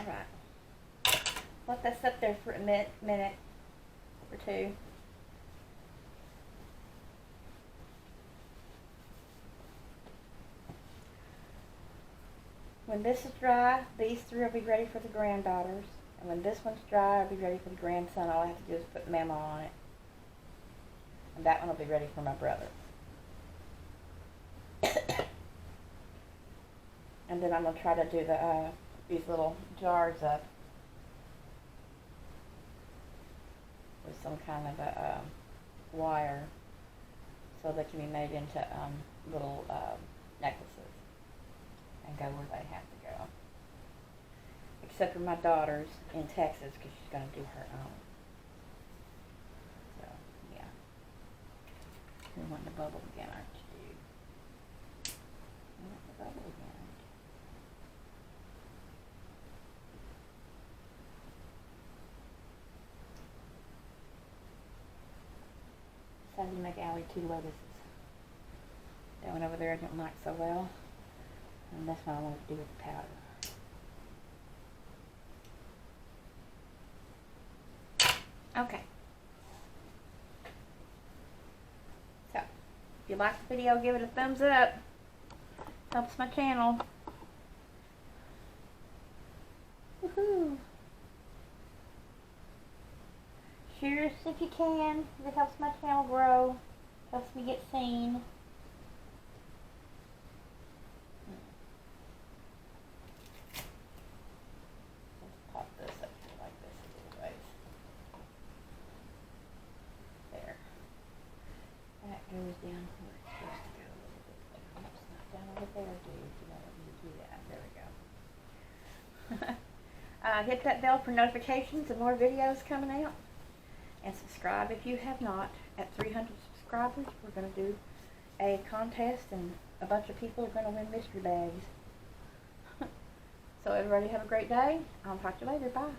Alright. Let that sit there for a minute or two. When this is dry, these three will be ready for the granddaughters. And when this one's dry, it'll be ready for the grandson. All I have to do is put Mama on it. And that one will be ready for my brother. And then I'm going to try to do these little jars up with some kind of a wire so they can be made into little necklaces and go where they have to go. Except for my daughter's in Texas because she's going to do her own. So, yeah. You're wanting to bubble again, aren't you? You want to bubble again. Decided to make Allie 2 lotuses. That one over there I didn't like so well. And that's what I want to do with the powder. Okay. So, if you like the video, give it a thumbs up. Helps my channel. Woohoo! Share this if you can. It helps my channel grow. Helps me get seen. Pop this up here like this a little ways. There. That goes down where it's supposed to go a little bit. Oops, not down over there, dude. You don't want me to do that. There we go. Hit that bell for notifications of more videos coming out. And subscribe if you have not. At 300 subscribers, we're going to do a contest, and a bunch of people are going to win mystery bags. So everybody have a great day. I'll talk to you later. Bye.